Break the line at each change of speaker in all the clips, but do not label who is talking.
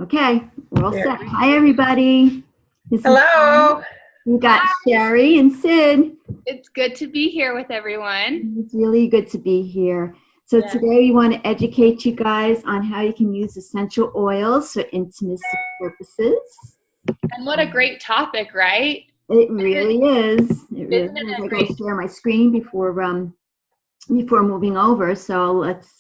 Okay, we're all
There.
set. Hi, everybody. This is
Hello.
we got Sherry and Sid.
It's good to be here with everyone.
It's really good to be here. So
Yeah.
today we want to educate you guys on how you can use essential oils for intimacy purposes.
And what a great topic, right?
It really is. It really
Isn't it
is. I
great?
gotta share my screen before moving over. So let's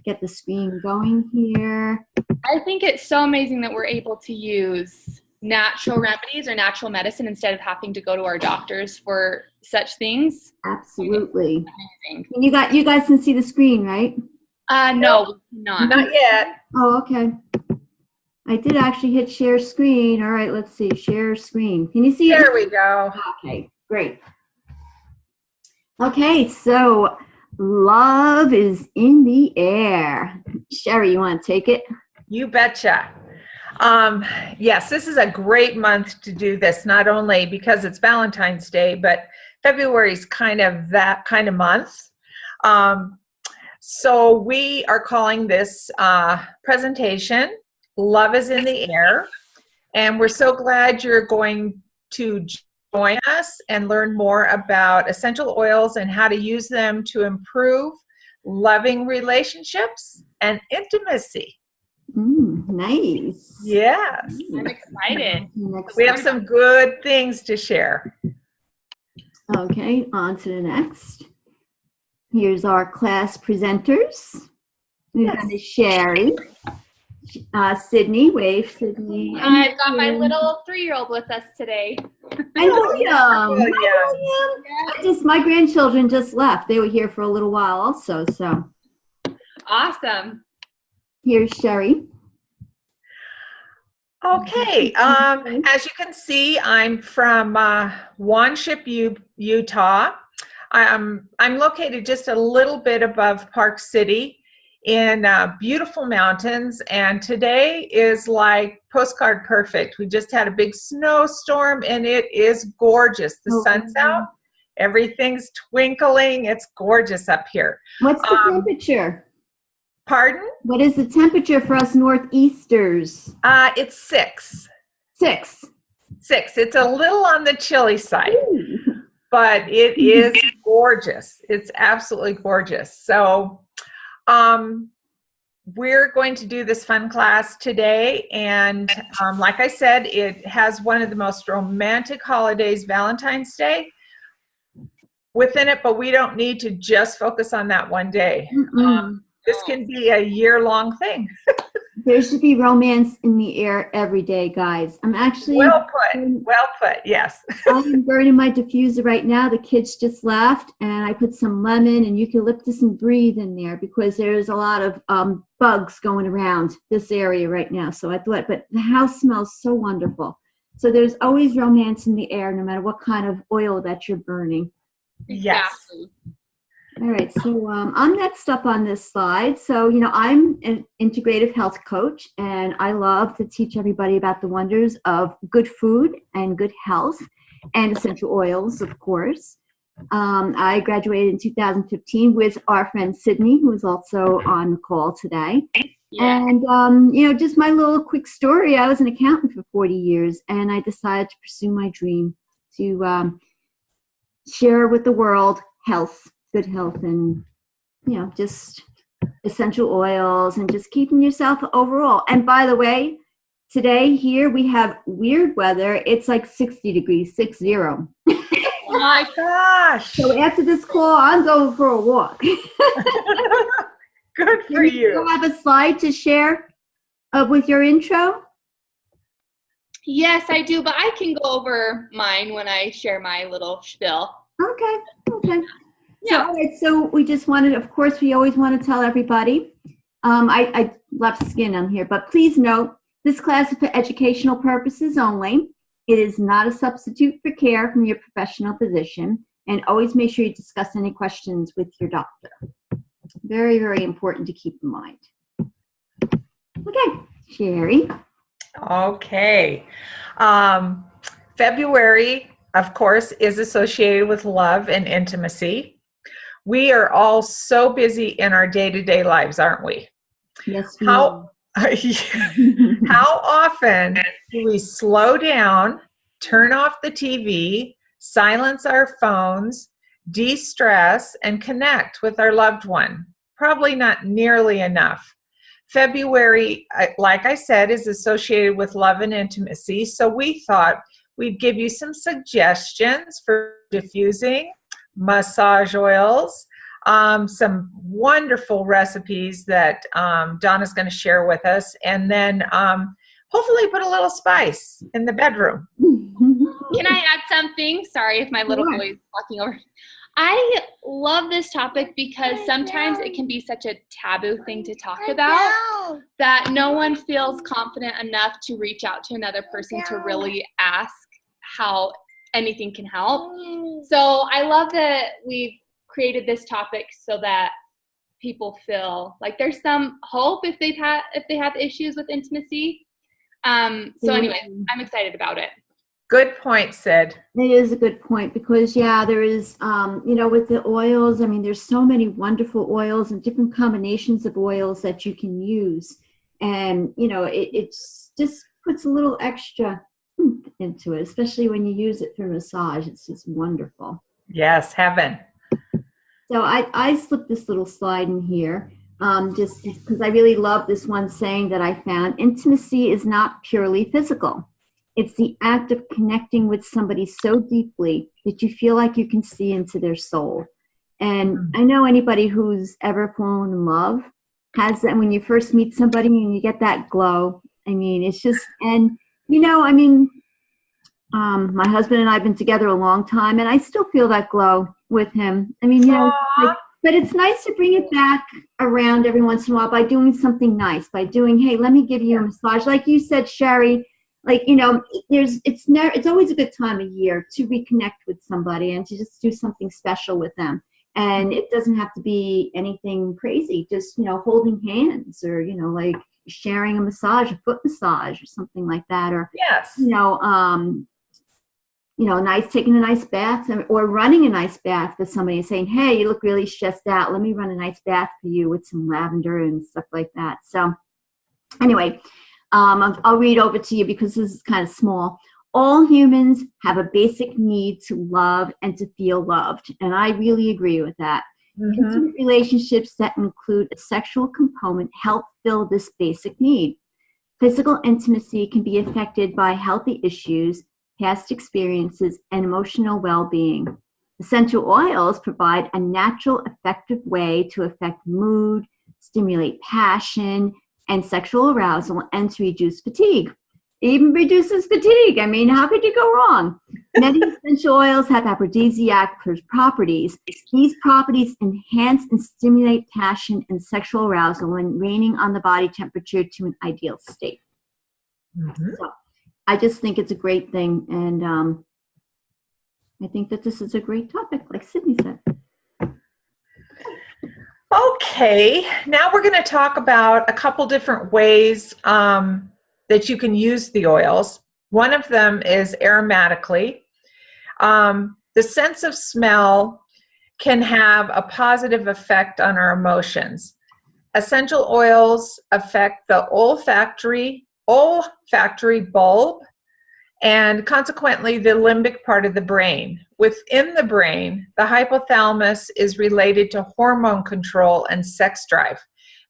get the screen going here.
I think it's so amazing that we're able to use natural remedies or natural medicine instead of having to go to our doctors for such things.
Absolutely.
Amazing.
And you guys can see the screen, right?
No, not.
Not yet.
Oh, okay. I did actually hit share screen. All right, let's see. Share screen. Can you see it?
There we go.
Okay, great. Okay, so love is in the air. Sherry, you want to take it?
You betcha. Yes, this is a great month to do this, not only because it's Valentine's Day, but February is kind of that kind of month. So we are calling this presentation, Love is in the Air. And we're so glad you're going to join us and learn more about essential oils and how to use them to improve loving relationships and intimacy.
Nice.
Yes.
I'm excited.
We have some good things to share.
Okay, on to the next. Here's our class presenters. We've got Sherry, Sydney, wave, Sydney.
I've got my little 3-year-old with us today.
And William.
Oh,
Hi,
yeah.
William. My grandchildren just left. They were here for a little while also, so.
Awesome.
Here's Sherry.
Okay, as you can see, I'm from Wanship, Utah. I'm located just a little bit above Park City in beautiful mountains, and today is like postcard perfect. We just had a big snowstorm and it is gorgeous. The sun's out, everything's twinkling. It's gorgeous up here.
What's the temperature?
Pardon?
What is the temperature for us northeasters?
It's 6.
6.
6. It's a little on the chilly side,
Ooh.
but it is gorgeous. It's absolutely gorgeous. So we're going to do this fun class today. And like I said, it has one of the most romantic holidays, Valentine's Day, within it, but we don't need to just focus on that one day. This can be a year-long thing.
There should be romance in the air every day, guys. I'm actually
Well put, yes.
I'm burning my diffuser right now. The kids just left, and I put some lemon and eucalyptus and breathe in there because there's a lot of bugs going around this area right now. So I thought, but the house smells so wonderful. So there's always romance in the air, no matter what kind of oil that you're burning.
Yes.
Exactly.
All right, so I'm next up on this slide. So, I'm an integrative health coach, and I love to teach everybody about the wonders of good food and good health and essential oils, of course. I graduated in 2015 with our friend Sydney, who is also on the call today.
Yeah.
And, just my little quick story, I was an accountant for 40 years, and I decided to pursue my dream to share with the world good health and, just essential oils and just keeping yourself overall. And by the way, today here we have weird weather. It's like 60 degrees, 60.
Oh my gosh.
So after this call, I'm going for a walk.
Good for you.
You have a slide to share with your intro?
Yes, I do, but I can go over mine when I share my little spiel.
Okay.
Yeah.
So, all right, so we just wanted, of course, we always want to tell everybody, I left skin on here, but please note, this class is for educational purposes only. It is not a substitute for care from your professional physician, and always make sure you discuss any questions with your doctor. Very, very important to keep in mind. Okay, Sherry.
Okay. February, of course, is associated with love and intimacy. We are all so busy in our day-to-day lives, aren't we?
Yes.
How often do we slow down, turn off the TV, silence our phones, de-stress, and connect with our loved one? Probably not nearly enough. February, like I said, is associated with love and intimacy, so we thought we'd give you some suggestions for diffusing, massage oils, some wonderful recipes that Donna's going to share with us, and then hopefully put a little spice in the bedroom.
Can I add something? Sorry if my little boy is walking over. I love this topic because sometimes it can be such a taboo thing to talk about that no one feels confident enough to reach out to another person to really ask how anything can help. So I love that we've created this topic so that people feel like there's some hope if they have issues with intimacy. So anyway, I'm excited about it.
Good point, Sid.
It is a good point because, there is, with the oils, I mean, there's so many wonderful oils and different combinations of oils that you can use. And, it just puts a little extra into it, especially when you use it for massage. It's just wonderful.
Yes, heaven.
So I slipped this little slide in here just because I really love this one saying that I found. Intimacy is not purely physical. It's the act of connecting with somebody so deeply that you feel like you can see into their soul. And I know anybody who's ever fallen in love has that when you first meet somebody and you get that glow. I mean, it's just, and, my husband and I have been together a long time, and I still feel that glow with him. I mean, but it's nice to bring it back around every once in a while by doing something nice, by doing, hey, let me give you a massage. Like you said, Sherry, it's always a good time of year to reconnect with somebody and to just do something special with them. And it doesn't have to be anything crazy, just, holding hands or, like sharing a massage, a foot massage or something like that. Or,
yes,
taking a nice bath or running a nice bath with somebody and saying, hey, you look really stressed out. Let me run a nice bath for you with some lavender and stuff like that. So anyway, I'll read over to you because this is kind of small. All humans have a basic need to love and to feel loved. And I really agree with that. Mm-hmm. Intimate relationships that include a sexual component help fill this basic need. Physical intimacy can be affected by healthy issues, past experiences, and emotional well-being. Essential oils provide a natural, effective way to affect mood, stimulate passion, and sexual arousal, and to reduce fatigue. It even reduces fatigue. I mean, how could you go wrong? Many essential oils have aphrodisiac properties. These properties enhance and stimulate passion and sexual arousal when bringing on the body temperature to an ideal state. Mm-hmm. So I just think it's a great thing, and I think that this is a great topic, like Sydney said.
Okay, now we're going to talk about a couple different ways that you can use the oils. One of them is aromatically. The sense of smell can have a positive effect on our emotions. Essential oils affect the olfactory bulb and consequently the limbic part of the brain. Within the brain, the hypothalamus is related to hormone control and sex drive.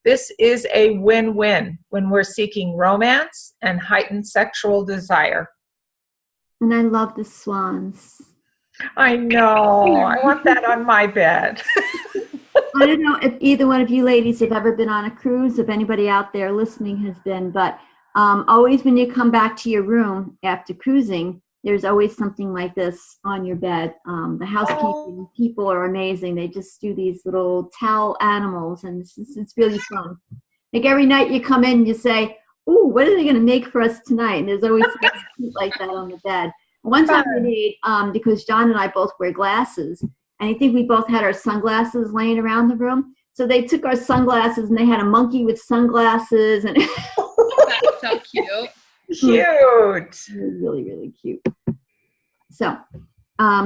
This is a win-win when we're seeking romance and heightened sexual desire.
And I love the swans.
I know. I want that on my bed.
I don't know if either one of you ladies have ever been on a cruise, if anybody out there listening has been, but always when you come back to your room after cruising, there's always something like this on your bed. The housekeeping people are amazing. They just do these little towel animals, and it's really fun. Like every night you come in and you say, "Ooh, what are they going to make for us tonight?" And there's always something like that on the bed. One time we made, because John and I both wear glasses, and I think we both had our sunglasses laying around the room. So they took our sunglasses and they had a monkey with sunglasses, and
that's so cute.
Cute.
Really, really cute. So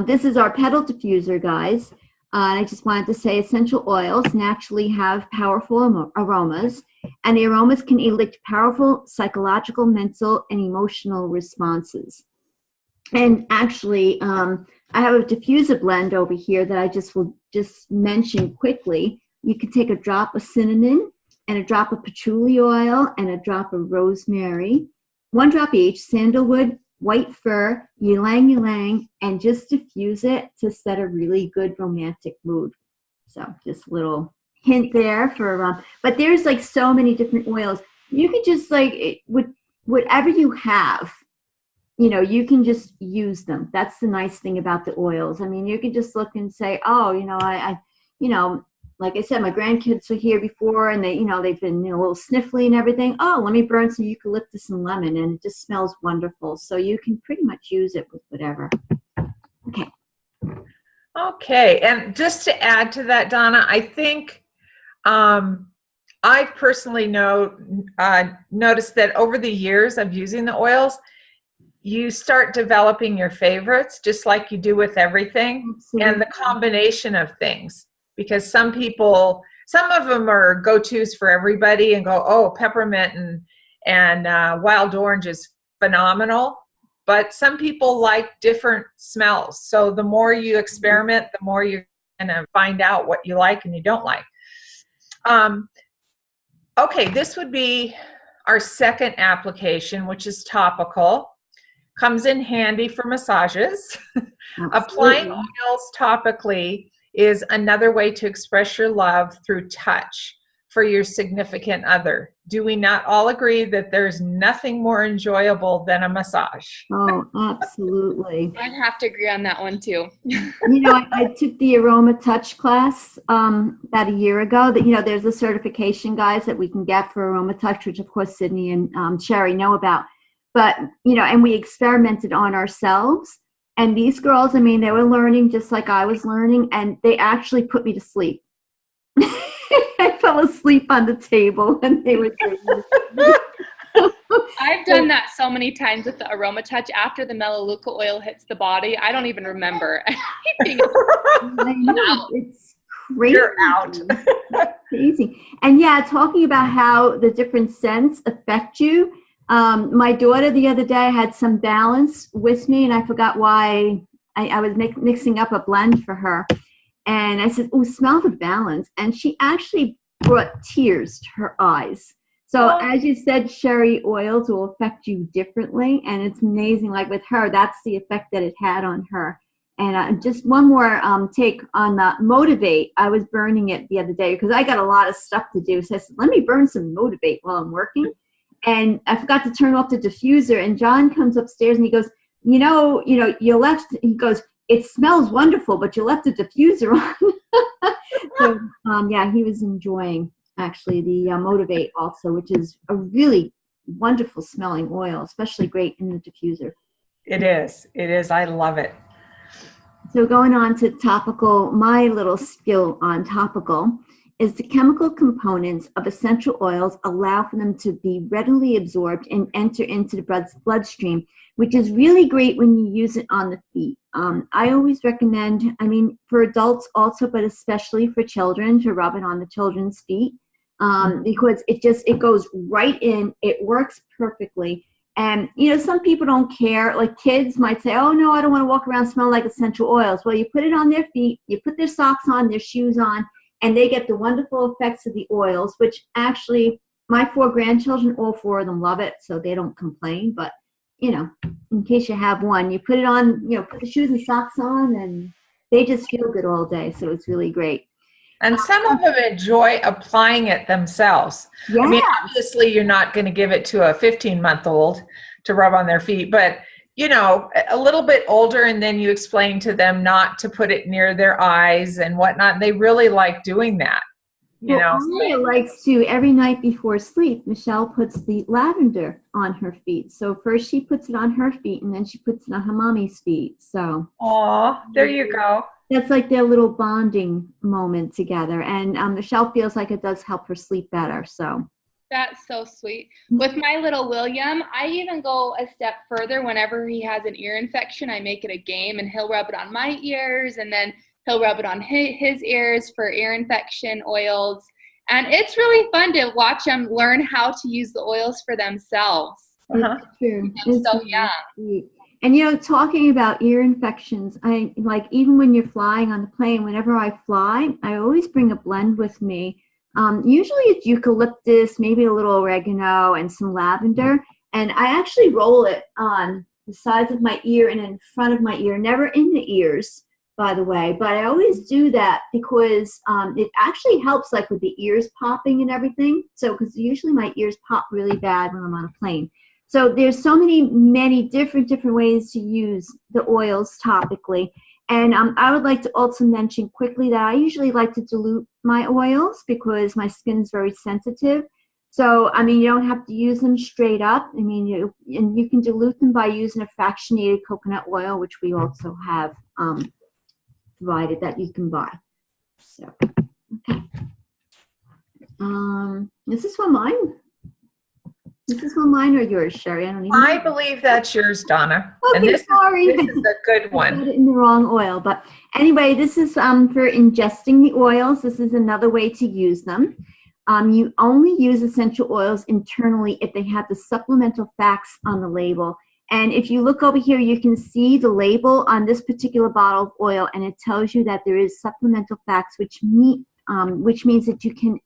this is our pedal diffuser, guys. I just wanted to say essential oils naturally have powerful aromas, and the aromas can elicit powerful psychological, mental, and emotional responses. And actually, I have a diffuser blend over here that I will mention quickly. You can take a drop of cinnamon and a drop of patchouli oil and a drop of rosemary, 1 drop each, sandalwood, white fir, ylang ylang, and just diffuse it to set a really good romantic mood. So just a little hint there for, but there's like so many different oils. You can just with whatever you have, you can just use them. That's the nice thing about the oils. I mean, you can just look and say, oh, I like I said, my grandkids were here before, and they've been a little sniffly and everything. Oh, let me burn some eucalyptus and lemon, and it just smells wonderful. So you can pretty much use it with whatever. Okay.
Okay, and just to add to that, Donna, I think I've personally noticed that over the years of using the oils, you start developing your favorites, just like you do with everything. Absolutely. And the combination of things. Because some of them are go-tos for everybody and go, oh, peppermint and wild orange is phenomenal. But some people like different smells. So the more you experiment, the more you're going to find out what you like and you don't like. Okay, this would be our second application, which is topical. Comes in handy for massages. Applying oils topically is another way to express your love through touch for your significant other. Do we not all agree that there's nothing more enjoyable than a massage?
Oh, absolutely.
I'd have to agree on that one too.
I took the Aroma Touch class about a year ago. That there's a certification, guys, that we can get for Aroma Touch, which of course Sydney and Sherry know about. But and we experimented on ourselves. And these girls, I mean, they were learning just like I was learning, and they actually put me to sleep. I fell asleep on the table when they were doing this.
I've done that so many times with the Aroma Touch. After the Melaleuca oil hits the body, I don't even remember anything.
I know, it's crazy.
You're out.
Crazy. And yeah, talking about how the different scents affect you. My daughter the other day had some balance with me, and I forgot why I was mixing up a blend for her. And I said, oh, smell the balance. And she actually brought tears to her eyes. So as you said, Sherry, oils will affect you differently. And it's amazing. Like with her, that's the effect that it had on her. And just one more take on Motivate. I was burning it the other day because I got a lot of stuff to do. So I said, let me burn some Motivate while I'm working. And I forgot to turn off the diffuser. And John comes upstairs and he goes, you left, he goes, it smells wonderful, but you left the diffuser on. So, yeah, he was enjoying actually the Motivate also, which is a really wonderful smelling oil, especially great in the diffuser.
It is. It is. I love it.
So going on to topical, my little skill on topical is the chemical components of essential oils allow for them to be readily absorbed and enter into the bloodstream, which is really great when you use it on the feet. I always recommend, for adults also, but especially for children, to rub it on the children's feet because it goes right in. It works perfectly. And, some people don't care. Like kids might say, oh, no, I don't want to walk around smelling like essential oils. Well, you put it on their feet, you put their socks on, their shoes on, and they get the wonderful effects of the oils, which actually my 4 grandchildren, all 4 of them love it, so they don't complain. But, in case you have one, you put it on, put the shoes and socks on, and they just feel good all day. So it's really great.
And some of them enjoy applying it themselves.
Yeah.
Obviously, you're not going to give it to a 15-month-old to rub on their feet, but a little bit older, and then you explain to them not to put it near their eyes and whatnot. They really like doing that.
Amelia likes to, every night before sleep, Michelle puts the lavender on her feet. So first she puts it on her feet, and then she puts it on her mommy's feet. So.
Aw, there you go.
That's like their little bonding moment together. And Michelle feels like it does help her sleep better. So.
That's so sweet. With my little William, I even go a step further. Whenever he has an ear infection, I make it a game, and he'll rub it on my ears, and then He'll rub it on his ears for ear infection oils. And it's really fun to watch them learn how to use the oils for themselves.
It's true.
It's so young.
Sweet. And, you know, talking about ear infections, I like, even when you're flying on the plane, whenever I fly, I always bring a blend with me. Usually it's eucalyptus, maybe a little oregano and some lavender. And I actually roll it on the sides of my ear and in front of my ear, never in the ears, by the way. But I always do that because it actually helps, like, with the ears popping and everything. So, because usually my ears pop really bad when I'm on a plane. So there's so many different ways to use the oils topically. And I would like to also mention quickly that I usually like to dilute my oils because my skin is very sensitive. So, I mean, you don't have to use them straight up. I mean, you can dilute them by using a fractionated coconut oil, which we also have provided that you can buy. So, okay. Is this one mine? Is this one mine or yours, Sherry? I don't even know.
I believe that's yours, Donna.
Okay,
and this
sorry.
This is a good one.
I got it in the wrong oil. But anyway, this is for ingesting the oils. This is another way to use them. You only use essential oils internally if they have the supplemental facts on the label. And if you look over here, you can see the label on this particular bottle of oil, and it tells you that there is supplemental facts, which means that you can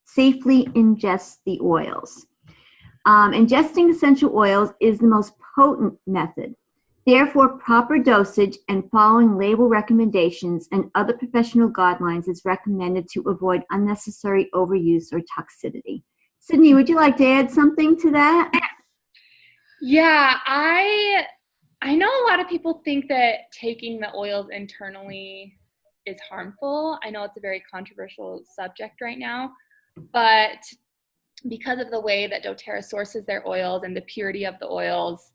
safely ingest the oils. Ingesting essential oils is the most potent method. Therefore, proper dosage and following label recommendations and other professional guidelines is recommended to avoid unnecessary overuse or toxicity. Sydney, would you like to add something to that?
Yeah, I know a lot of people think that taking the oils internally is harmful. I know it's a very controversial subject right now, but because of the way that doTERRA sources their oils and the purity of the oils,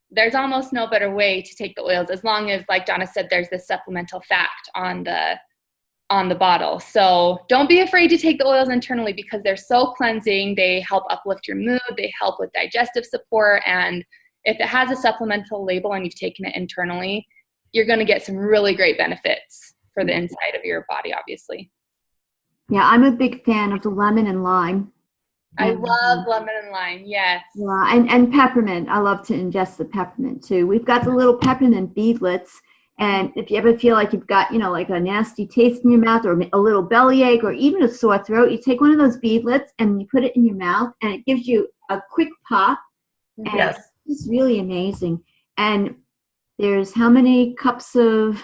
there's almost no better way to take the oils, as long as, like Donna said, there's this supplemental fact on the bottle. So don't be afraid to take the oils internally because they're so cleansing. They help uplift your mood. They help with digestive support. And if it has a supplemental label and you've taken it internally, you're going to get some really great benefits for the inside of your body, obviously.
Yeah, I'm a big fan of the lemon and lime.
I love lemon and lime, yes.
Yeah, and peppermint. I love to ingest the peppermint too. We've got the little peppermint beadlets, and if you ever feel like you've got, you know, like a nasty taste in your mouth or a little bellyache or even a sore throat, you take one of those beadlets and you put it in your mouth, and it gives you a quick pop. And
yes.
It's really amazing. And there's how many cups of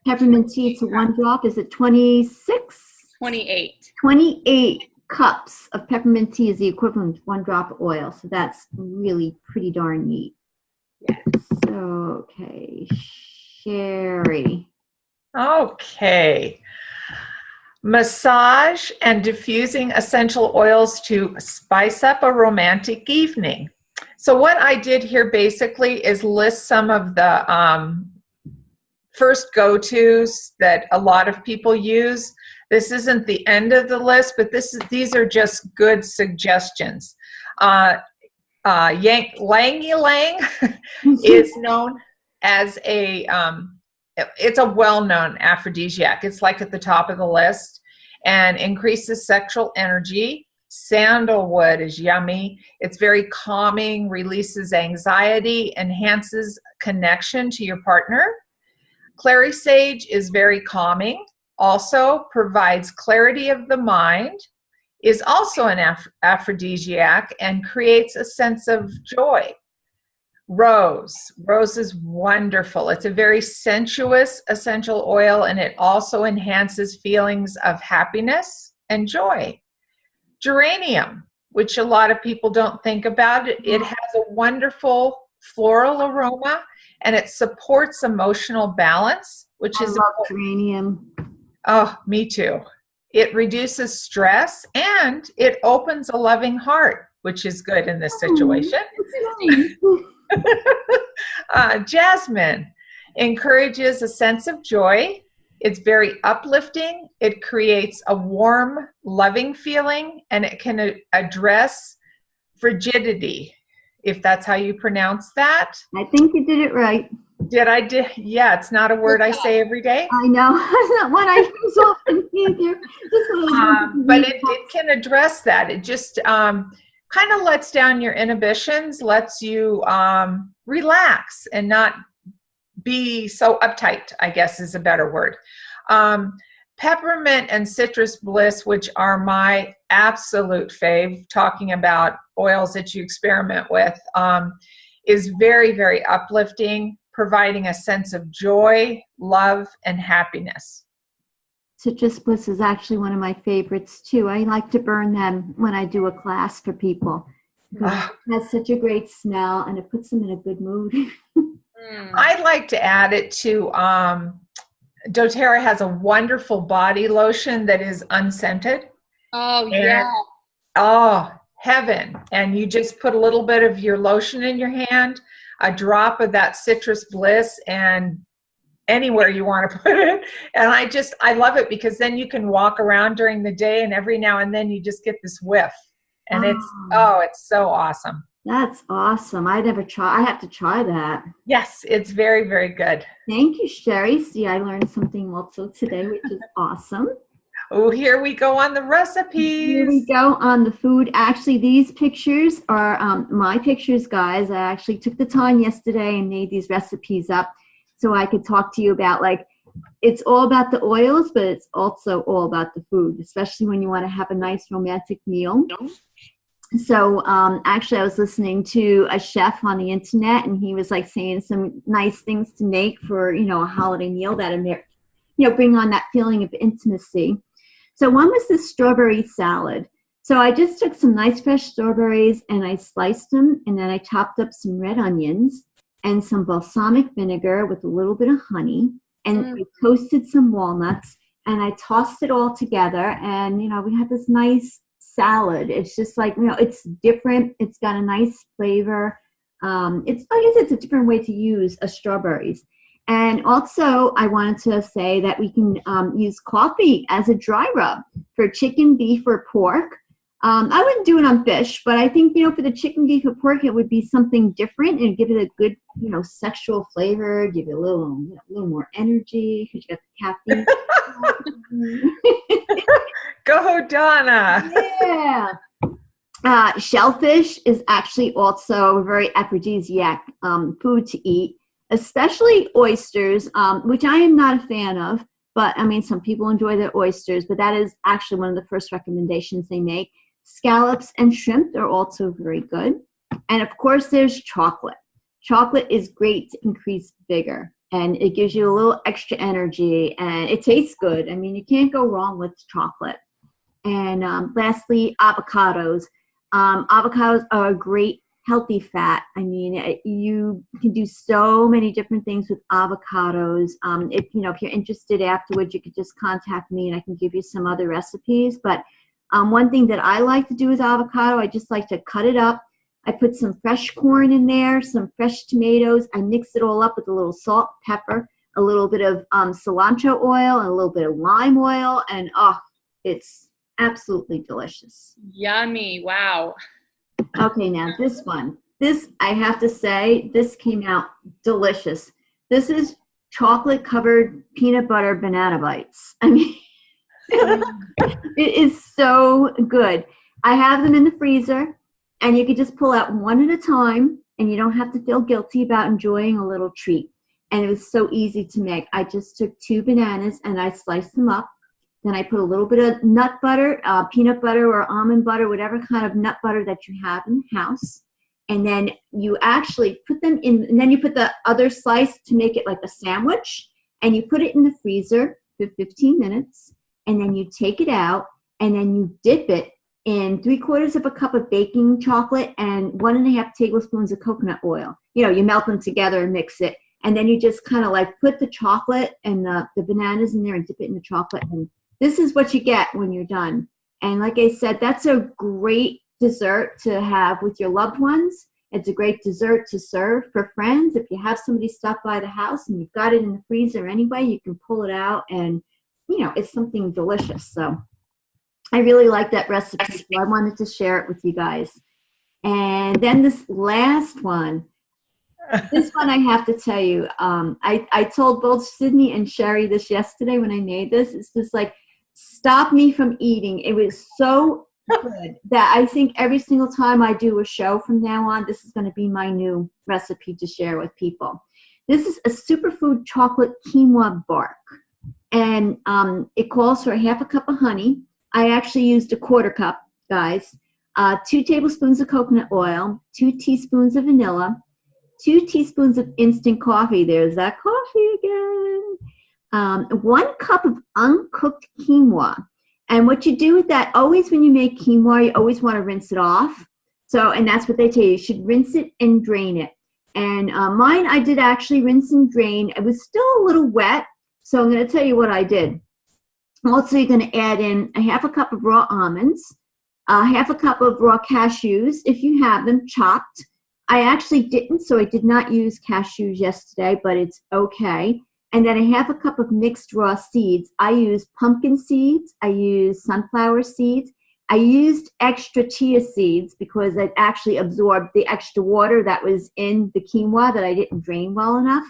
peppermint tea to one drop? Is it 26?
28.
28 cups of peppermint tea is the equivalent of 1 drop of oil. So that's really pretty darn neat.
Yes.
So, okay, Sherry.
Okay. Massage and diffusing essential oils to spice up a romantic evening. So what I did here basically is list some of the first go-tos that a lot of people use. This isn't the end of the list, but these are just good suggestions. Ylang Ylang is known as it's a well-known aphrodisiac. It's like at the top of the list and increases sexual energy. Sandalwood is yummy. It's very calming, releases anxiety, enhances connection to your partner. Clary sage is very calming. Also provides clarity of the mind, is also an aphrodisiac, and creates a sense of joy. Rose is wonderful. It's a very sensuous essential oil, and it also enhances feelings of happiness and joy. Geranium, which a lot of people don't think about, it has a wonderful floral aroma, and it supports emotional balance, which is
love geranium.
Oh, me too. It reduces stress and it opens a loving heart, which is good in this situation. Jasmine encourages a sense of joy. It's very uplifting. It creates a warm, loving feeling, and it can address frigidity, if that's how you pronounce that.
I think you did it right.
Yeah, it's not a word I say every day.
I know. It's not one I use often either.
But it can address that. It just kind of lets down your inhibitions, lets you relax and not be so uptight, I guess is a better word. Peppermint and citrus bliss, which are my absolute fave, talking about oils that you experiment with, is very, very uplifting, providing a sense of joy, love, and happiness.
Citrus bliss is actually one of my favorites too. I like to burn them when I do a class for people. It has such a great smell and it puts them in a good mood.
I'd like to add it to, doTERRA has a wonderful body lotion that is unscented.
Oh, yeah.
Oh, heaven. And you just put a little bit of your lotion in your hand, a drop of that citrus bliss, and anywhere you want to put it. And I love it because then you can walk around during the day and every now and then you just get this whiff. And it's so awesome.
That's awesome. I have to try that.
Yes, it's very, very good.
Thank you, Sherry. See, I learned something also today, which is awesome.
Oh, here we go on the recipes.
Here we go on the food. Actually, these pictures are my pictures, guys. I actually took the time yesterday and made these recipes up so I could talk to you about, like, it's all about the oils, but it's also all about the food, especially when you want to have a nice romantic meal. So actually I was listening to a chef on the internet and he was like saying some nice things to make for, a holiday meal that, bring on that feeling of intimacy. So one was this strawberry salad. So I just took some nice fresh strawberries and I sliced them and then I chopped up some red onions and some balsamic vinegar with a little bit of honey and I toasted some walnuts and I tossed it all together and, we had this nice salad. It's just like, it's different. It's got a nice flavor. I guess it's a different way to use strawberries. And also I wanted to say that we can use coffee as a dry rub for chicken, beef, or pork. I wouldn't do it on fish, but I think, for the chicken, beef, or pork, it would be something different and give it a good, sexual flavor, give it a little more energy because you got the caffeine.
Go, Donna.
Yeah. Shellfish is actually also a very aphrodisiac food to eat, especially oysters, which I am not a fan of. But, some people enjoy their oysters, but that is actually one of the first recommendations they make. Scallops and shrimp are also very good. And, of course, there's chocolate. Chocolate is great to increase vigor, and it gives you a little extra energy, and it tastes good. You can't go wrong with chocolate. And lastly, avocados. Avocados are a great healthy fat. You can do so many different things with avocados. If you're interested afterwards, you could just contact me and I can give you some other recipes. But one thing that I like to do with avocado, I just like to cut it up. I put some fresh corn in there, some fresh tomatoes. I mix it all up with a little salt, pepper, a little bit of cilantro oil, and a little bit of lime oil. And it's absolutely delicious.
Yummy. Wow.
Okay, now this one. This, I have to say, this came out delicious. This is chocolate-covered peanut butter banana bites. It is so good. I have them in the freezer, and you can just pull out one at a time, and you don't have to feel guilty about enjoying a little treat. And it was so easy to make. I just took 2 bananas, and I sliced them up. Then I put a little bit of nut butter, peanut butter or almond butter, whatever kind of nut butter that you have in the house. And then you actually put them in, and then you put the other slice to make it like a sandwich, and you put it in the freezer for 15 minutes, and then you take it out, and then you dip it in 3/4 cup of baking chocolate and 1.5 tablespoons of coconut oil. You melt them together and mix it, and then you just kind of like put the chocolate and the bananas in there and dip it in the chocolate, and this is what you get when you're done. And like I said, that's a great dessert to have with your loved ones. It's a great dessert to serve for friends. If you have somebody stop by the house and you've got it in the freezer anyway, you can pull it out and, it's something delicious. So I really like that recipe, so I wanted to share it with you guys. And then this last one. This one I have to tell you, I told both Sydney and Sherry this yesterday when I made this. It's just like, stop me from eating. It was so good that I think every single time I do a show from now on, this is going to be my new recipe to share with people. This is a superfood chocolate quinoa bark. And it calls for a half a cup of honey. I actually used a quarter cup, guys. 2 tablespoons of coconut oil, 2 teaspoons of vanilla, 2 teaspoons of instant coffee. There's that coffee again. 1 cup of uncooked quinoa. And what you do with that, always when you make quinoa, you always want to rinse it off. So, and that's what they tell you. You should rinse it and drain it. And mine, I did actually rinse and drain. It was still a little wet. So I'm going to tell you what I did. Also, you're going to add in a half a cup of raw almonds, half a cup of raw cashews, if you have them chopped. I actually didn't, so I did not use cashews yesterday, but it's okay. And then a half a cup of mixed raw seeds. I used pumpkin seeds. I used sunflower seeds. I used extra chia seeds because it actually absorbed the extra water that was in the quinoa that I didn't drain well enough.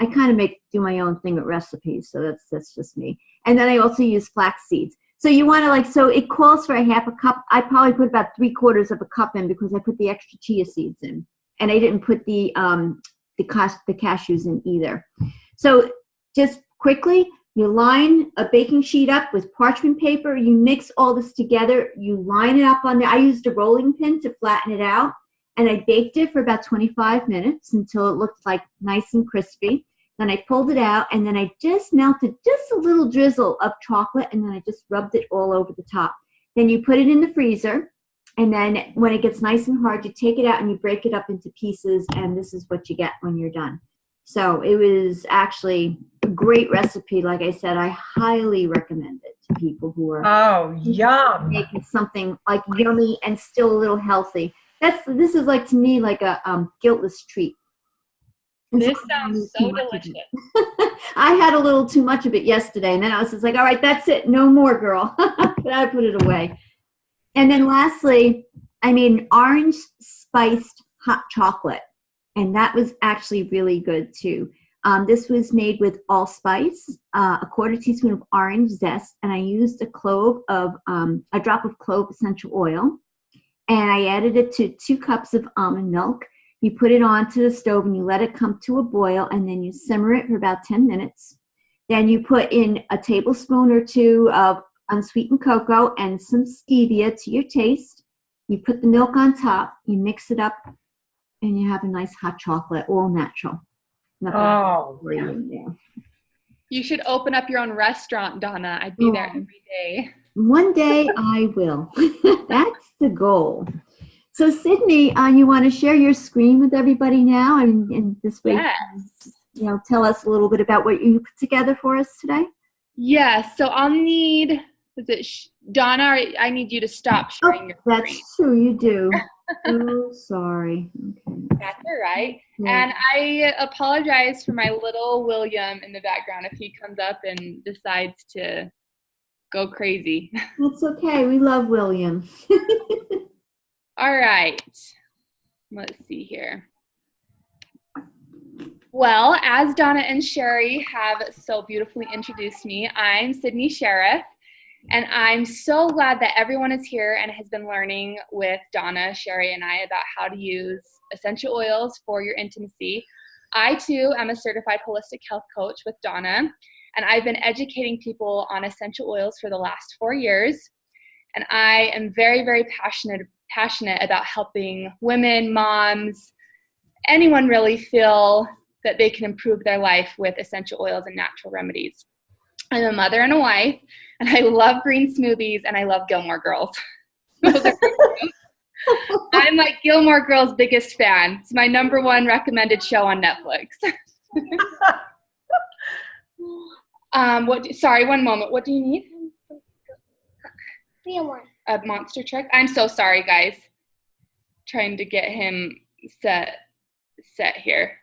I kind of do my own thing with recipes, so that's just me. And then I also use flax seeds. So you want to so it calls for a half a cup. I probably put about 3/4 of a cup in because I put the extra chia seeds in, and I didn't put the cashews in either. So just quickly, you line a baking sheet up with parchment paper. You mix all this together. You line it up on there. I used a rolling pin to flatten it out, and I baked it for about 25 minutes until it looked like nice and crispy. Then I pulled it out, and then I just melted just a little drizzle of chocolate, and then I just rubbed it all over the top. Then you put it in the freezer, and then when it gets nice and hard, you take it out and you break it up into pieces, and this is what you get when you're done. So it was actually a great recipe. Like I said, I highly recommend it to people who are making something like yummy and still a little healthy. This is like, to me, like a guiltless treat.
This sounds so delicious.
I had a little too much of it yesterday, and then I was just like, all right, that's it. No more, girl. But I put it away. And then lastly, I made an orange spiced hot chocolate, and that was actually really good too. This was made with allspice, a 1/4 teaspoon of orange zest, and I used a drop of clove essential oil, and I added it to 2 cups of almond milk. You put it onto the stove and you let it come to a boil, and then you simmer it for about 10 minutes. Then you put in a tablespoon or 2 of unsweetened cocoa and some stevia to your taste. You put the milk on top, you mix it up, and you have a nice hot chocolate, all natural.
You should open up your own restaurant, Donna. I'd be there every day.
One day I will. That's the goal. So Sydney, you want to share your screen with everybody now, and this way,
yes.
Tell us a little bit about what you put together for us today.
Yes. So I'll need. Donna? I need you to stop sharing your screen.
That's true. You do. Oh, sorry. Okay.
That's all right. Yeah. And I apologize for my little William in the background if he comes up and decides to go crazy.
That's okay. We love William.
All right, let's see here. Well, as Donna and Sherry have so beautifully introduced me, I'm Sydney Sherriff, and I'm so glad that everyone is here and has been learning with Donna, Sherry, and I about how to use essential oils for your intimacy. I, too, am a certified holistic health coach with Donna, and I've been educating people on essential oils for the last 4 years, and I am very, very passionate about helping women, moms, anyone really feel that they can improve their life with essential oils and natural remedies. I'm a mother and a wife, and I love green smoothies, and I love Gilmore Girls. I'm like Gilmore Girls' biggest fan. It's my #1 recommended show on Netflix. Sorry, one moment. What do you need? A monster truck? I'm so sorry, guys. Trying to get him set here.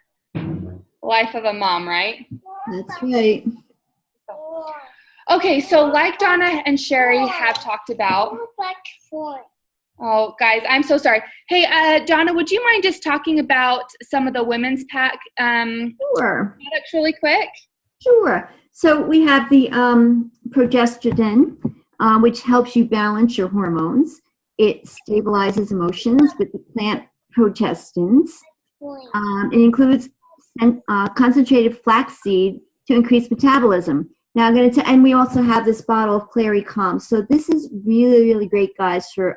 Life of a mom, right?
That's right.
Okay, so like Donna and Sherry have talked about. Oh, guys, I'm so sorry. Hey, Donna, would you mind just talking about some of the women's pack
Sure.
products really quick?
Sure. So we have the progesterone, which helps you balance your hormones. It stabilizes emotions with the plant progestins. It includes concentrated flaxseed to increase metabolism. Now I'm going to, and we also have this bottle of Clary Calm. So this is really, really great, guys, for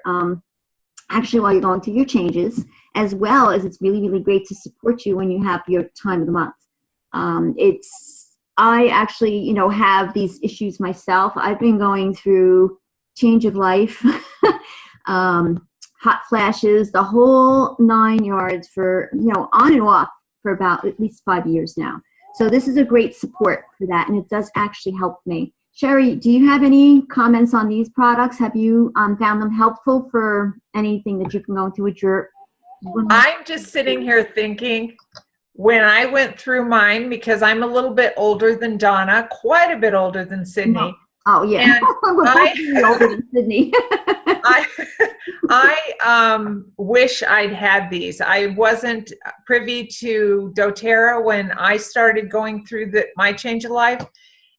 actually while you're going through your changes, as well as it's really, really great to support you when you have your time of the month. I actually, you know, have these issues myself. I've been going through change of life, hot flashes, the whole 9 yards for, you know, on and off for about at least 5 years now. So this is a great support for that, and it does actually help me. Sherry, do you have any comments on these products? Have you found them helpful for anything that you've been going through with your...
I'm just sitting here thinking, when I went through mine, because I'm a little bit older than Donna, quite a bit older than Sydney.
Oh, yeah.
And
We're both older than Sydney.
I wish I'd had these. I wasn't privy to doTERRA when I started going through my change of life.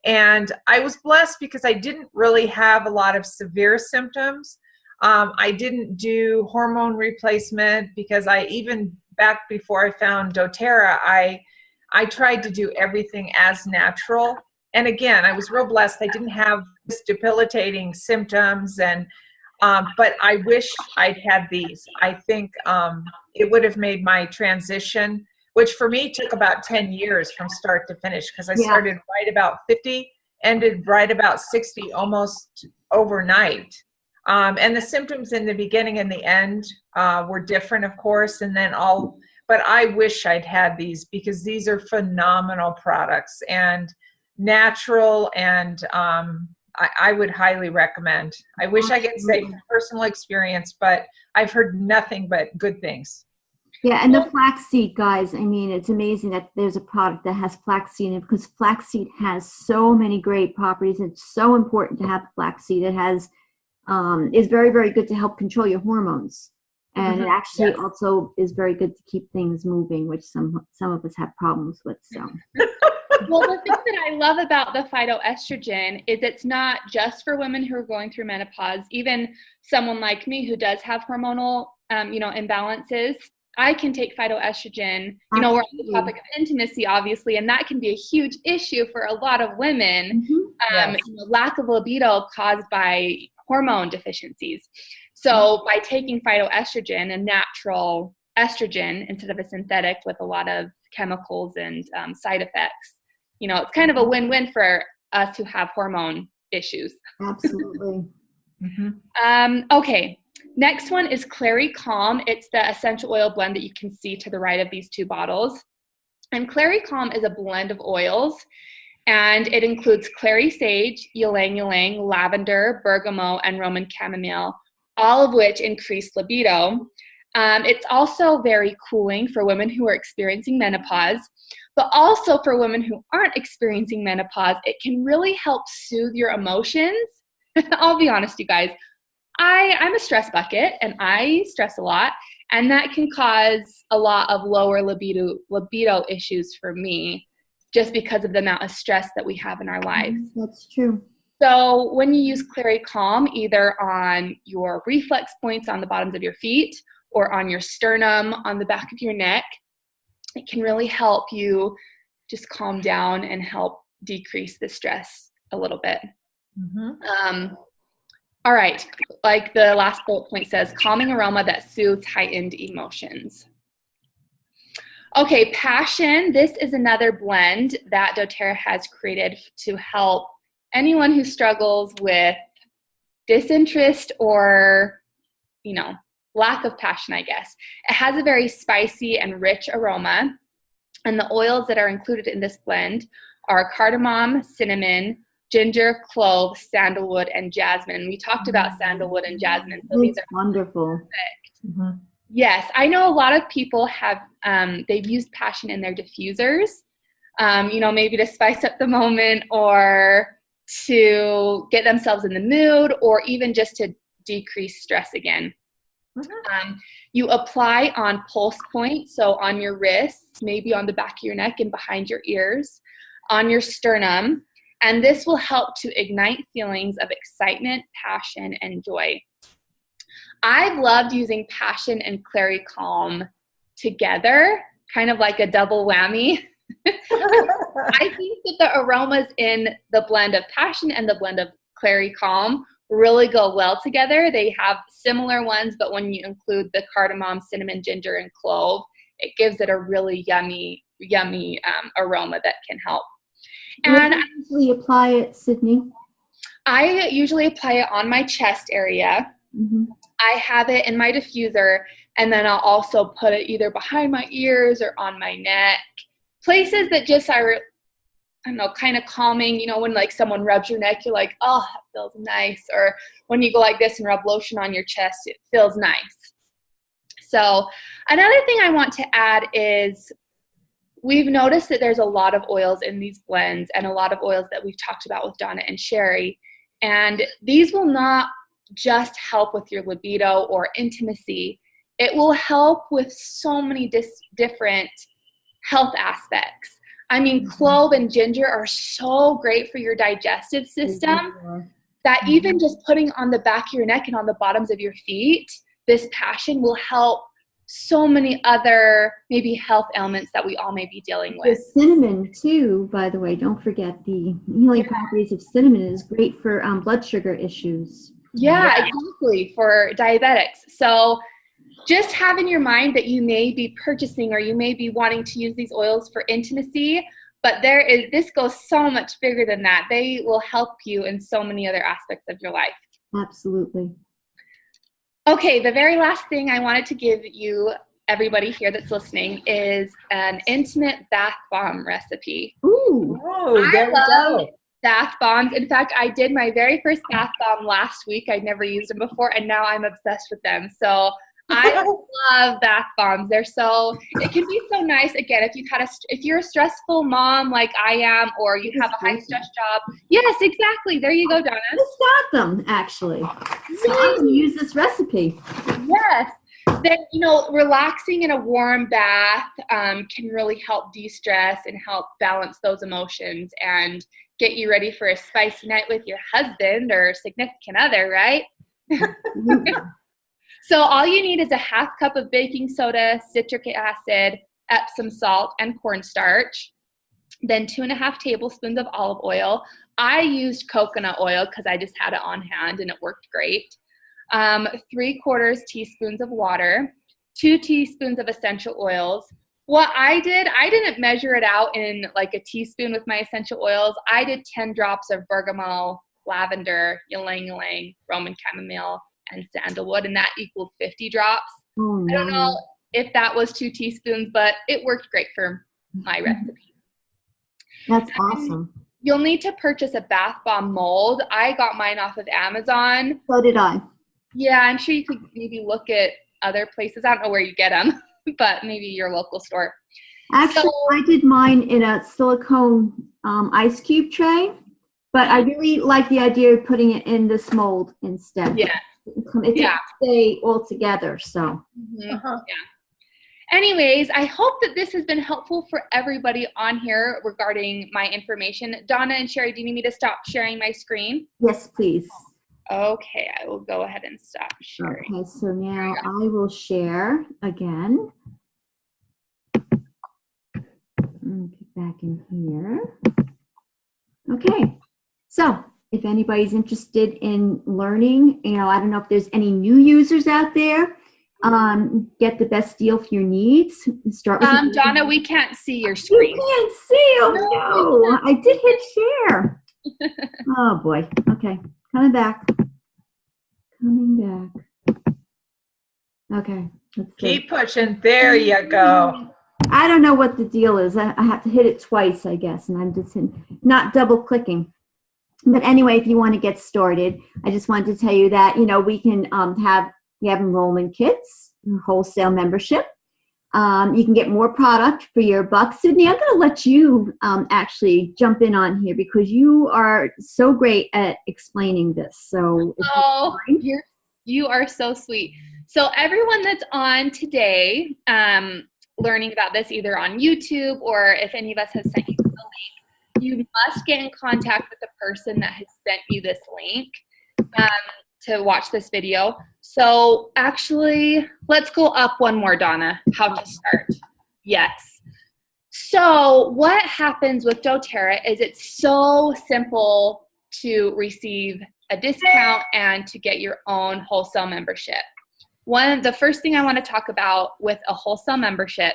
And I was blessed because I didn't really have a lot of severe symptoms. I didn't do hormone replacement because even back before I found doTERRA, I tried to do everything as natural. And again, I was real blessed. I didn't have this debilitating symptoms, and but I wish I'd had these. I think it would have made my transition, which for me took about 10 years from start to finish, because I started right about 50, ended right about 60, almost overnight. And the symptoms in the beginning and the end were different, of course, and then but I wish I'd had these, because these are phenomenal products and natural, and I would highly recommend. I wish I could say from personal experience, but I've heard nothing but good things.
Yeah, and the flaxseed, guys, I mean, it's amazing that there's a product that has flaxseed in it, because flaxseed has so many great properties. It's so important to have flaxseed. It has is very, very good to help control your hormones. And it actually also is very good to keep things moving, which some of us have problems with. So.
Well, the thing that I love about the phytoestrogen is it's not just for women who are going through menopause. Even someone like me who does have hormonal, imbalances, I can take phytoestrogen. You know, we're on the topic of intimacy, obviously, and that can be a huge issue for a lot of women. Lack of libido caused by hormone deficiencies. So by taking phytoestrogen, a natural estrogen instead of a synthetic with a lot of chemicals and side effects, you know, it's kind of a win-win for us who have hormone issues.
Absolutely.
Okay, next one is Clary Calm. It's the essential oil blend that you can see to the right of these two bottles. And Clary Calm is a blend of oils, and it includes clary sage, ylang ylang, lavender, bergamot, and Roman chamomile, all of which increase libido. It's also very cooling for women who are experiencing menopause, but also for women who aren't experiencing menopause. It can really help soothe your emotions. I'll be honest, you guys, I'm a stress bucket, and I stress a lot, and that can cause a lot of lower libido issues for me, just because of the amount of stress that we have in our lives.
That's true.
So when you use Clary Calm, either on your reflex points on the bottoms of your feet or on your sternum on the back of your neck, it can really help you just calm down and help decrease the stress a little bit. All right, like the last bullet point says, calming aroma that soothes heightened emotions. Okay, Passion. This is another blend that doTERRA has created to help anyone who struggles with disinterest or, lack of passion, I guess. It has a very spicy and rich aroma, and the oils that are included in this blend are cardamom, cinnamon, ginger, clove, sandalwood, and jasmine. We talked about sandalwood and jasmine, so these are
wonderful.
Perfect. Yes, I know a lot of people have, they've used Passion in their diffusers, maybe to spice up the moment or to get themselves in the mood, or even just to decrease stress again. You apply on pulse points, so on your wrists, maybe on the back of your neck and behind your ears, on your sternum, and this will help to ignite feelings of excitement, passion, and joy. I've loved using passion and clary calm together, kind of like a double whammy. I think that the aromas in the blend of passion and the blend of clary calm really go well together. They have similar ones, but when you include the cardamom, cinnamon, ginger, and clove, it gives it a really yummy aroma that can help.
And you usually apply it, Sydney?
I usually apply it on my chest area. Mm-hmm. I have it in my diffuser, and then I'll also put it either behind my ears or on my neck. Places that just are, I don't know, kind of calming. You know, when like someone rubs your neck, you're like, oh, that feels nice. Or when you go like this and rub lotion on your chest, it feels nice. So another thing I want to add is we've noticed that there's a lot of oils in these blends and a lot of oils that we've talked about with Donna and Sherry. And these will not just help with your libido or intimacy. It will help with so many different health aspects. I mean, clove and ginger are so great for your digestive system that even just putting on the back of your neck and on the bottoms of your feet, this passion will help so many other maybe health ailments that we all may be dealing with.
The cinnamon too, by the way, don't forget the healing properties of cinnamon is great for blood sugar issues.
Yeah, exactly, for diabetics. So just have in your mind that you may be purchasing or you may be wanting to use these oils for intimacy, but this goes so much bigger than that. They will help you in so many other aspects of your life.
Absolutely.
Okay, the very last thing I wanted to give you, everybody here that's listening, is an intimate bath bomb recipe.
Ooh,
there we go.
Bath bombs. In fact, I did my very first bath bomb last week. I'd never used them before, and now I'm obsessed with them. So I love bath bombs. It can be so nice. Again, if you're a stressful mom like I am, or you have a high stress job. Yes, exactly. There you go, Donna.
I just got them, actually. So I'm going to use this recipe.
Yes. Then, relaxing in a warm bath can really help de-stress and help balance those emotions and get you ready for a spicy night with your husband or significant other, right? So all you need is a half cup of baking soda, citric acid, Epsom salt, and cornstarch. Then 2.5 tablespoons of olive oil. I used coconut oil because I just had it on hand and it worked great. 3/4 teaspoons of water, 2 teaspoons of essential oils. What I didn't measure it out in like a teaspoon with my essential oils. I did 10 drops of bergamot, lavender, ylang-ylang, Roman chamomile, and sandalwood, and that equaled 50 drops.
Oh, no.
I don't know if that was 2 teaspoons, but it worked great for my recipe.
That's awesome.
You'll need to purchase a bath bomb mold. I got mine off of Amazon.
So did I.
Yeah, I'm sure you could maybe look at other places. I don't know where you get them, but maybe your local store.
Actually, I did mine in a silicone ice cube tray, but I really like the idea of putting it in this mold instead.
Yeah.
It can stay all together, so.
Yeah. Anyways, I hope that this has been helpful for everybody on here regarding my information. Donna and Sherry, do you need me to stop sharing my screen?
Yes, please.
Okay, I will go ahead and stop sharing.
Okay, so now I will share again. Get back in here. Okay, so if anybody's interested in learning, I don't know if there's any new users out there, get the best deal for your needs. Start with
Donna, we can't see your screen.
You can't see. Oh no, I did hit share. Oh boy. Okay, coming back. Okay. Let's see.
Keep pushing. There you go.
I don't know what the deal is. I have to hit it twice, I guess, and I'm just not double clicking. But anyway, if you want to get started, I just wanted to tell you that, we can we have enrollment kits, wholesale membership. You can get more product for your buck. Sydney, I'm going to let you actually jump in on here because you are so great at explaining this. So,
you are so sweet. So everyone that's on today, learning about this either on YouTube or if any of us have sent you the link, you must get in contact with the person that has sent you this link to watch this video. So actually, let's go up one more, Donna, how to start. Yes. So what happens with doTERRA is it's so simple to receive a discount and to get your own wholesale membership. The first thing I want to talk about with a wholesale membership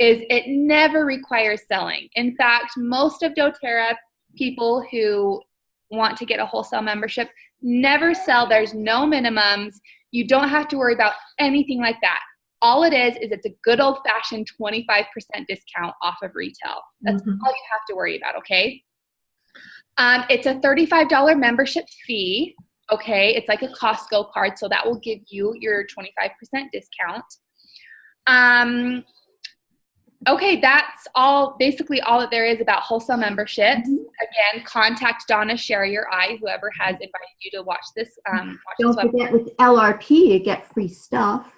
is it never requires selling. In fact, most of doTERRA people who want to get a wholesale membership never sell. There's no minimums. You don't have to worry about anything like that. All it is it's a good old-fashioned 25% discount off of retail. That's all you have to worry about, okay? It's a $35 membership fee, okay? It's like a Costco card, so that will give you your 25% discount. Okay, that's basically all that there is about wholesale memberships. Again, contact Donna, Sherry, or I, whoever has invited you to watch this.
Don't forget with LRP, you get free stuff.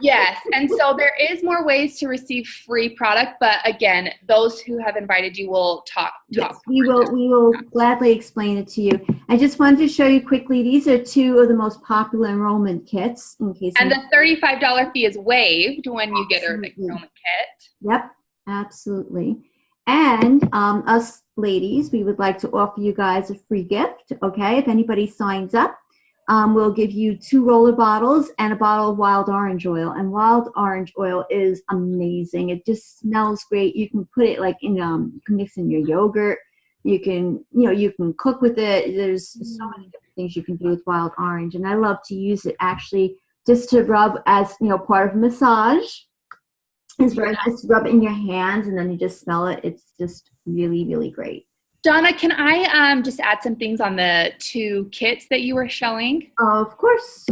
Yes, and so there is more ways to receive free product, but again, those who have invited you will talk.
Yes, we will gladly explain it to you. I just wanted to show you quickly, these are two of the most popular enrollment kits. And
the $35 fee is waived when you get an enrollment kit.
Yep, absolutely. And us ladies, we would like to offer you guys a free gift, okay? If anybody signs up, we'll give you 2 roller bottles and a bottle of wild orange oil. And wild orange oil is amazing. It just smells great. You can put it like in, you can mix in your yogurt. You can, you can cook with it. There's so many different things you can do with wild orange. And I love to use it actually just to rub as, part of a massage. It's very nice to rub it in your hands and then you just smell it. It's just really, really great.
Donna, can I just add some things on the 2 kits that you were showing?
Of course.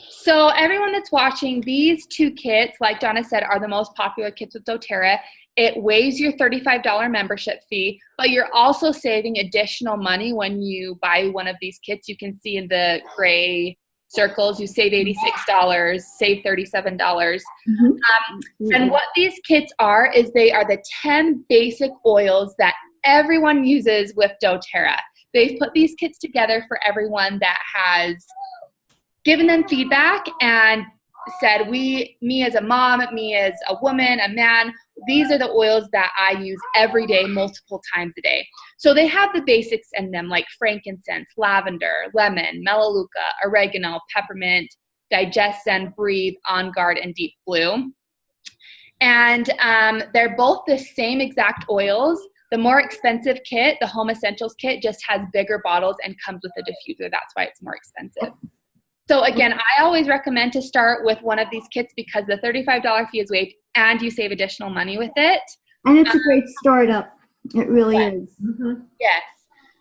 So everyone that's watching, these 2 kits, like Donna said, are the most popular kits with doTERRA. It waives your $35 membership fee, but you're also saving additional money when you buy one of these kits. You can see in the gray circles, you save $86, save $37. And what these kits are is they are the 10 basic oils that everyone uses with doTERRA. They've put these kits together for everyone that has given them feedback and said, me as a mom, me as a woman, a man, these are the oils that I use every day, multiple times a day. So they have the basics in them like frankincense, lavender, lemon, melaleuca, oregano, peppermint, digest and breathe, on guard, and deep blue. And they're both the same exact oils. The more expensive kit, the Home Essentials kit, just has bigger bottles and comes with a diffuser. That's why it's more expensive. So again, I always recommend to start with one of these kits because the $35 fee is waived and you save additional money with it.
And it's a great startup. It really is.
Yes.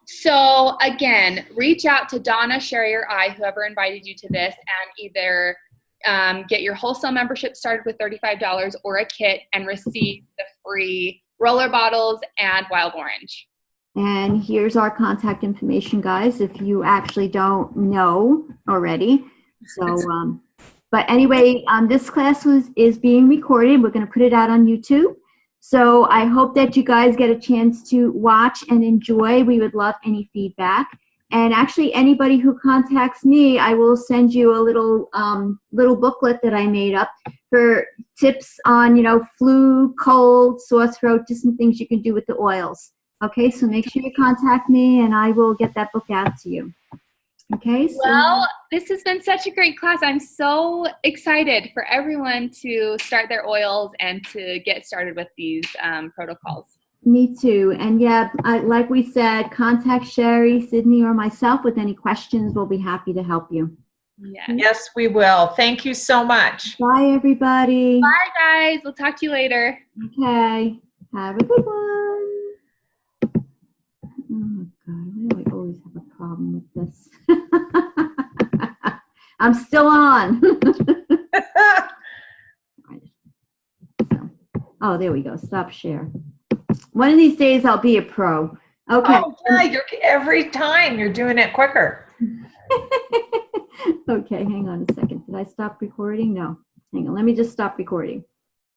So again, reach out to Donna, Sherry, or I, whoever invited you to this, and either get your wholesale membership started with $35 or a kit and receive the free roller bottles and wild orange.
And here's our contact information, guys, if you actually don't know already. So, but anyway, this class is being recorded. We're going to put it out on YouTube. So I hope that you guys get a chance to watch and enjoy. We would love any feedback. And actually, anybody who contacts me, I will send you a little booklet that I made up for tips on, flu, cold, sore throat, just some things you can do with the oils. Okay, so make sure you contact me, and I will get that book out to you. Okay. So,
well, this has been such a great class. I'm so excited for everyone to start their oils and to get started with these protocols.
Me too. And yeah, like we said, contact Sherry, Sydney, or myself with any questions. We'll be happy to help you.
Yes, we will. Thank you so much.
Bye, everybody.
Bye, guys. We'll talk to you later.
Okay. Have a good one. Oh, God. Why do I always have a problem with this? I'm still on. Oh, there we go. Stop share. One of these days I'll be a pro. Okay.
Oh, yeah, every time you're doing it quicker.
Okay, hang on a second. Did I stop recording? No. Hang on, let me just stop recording.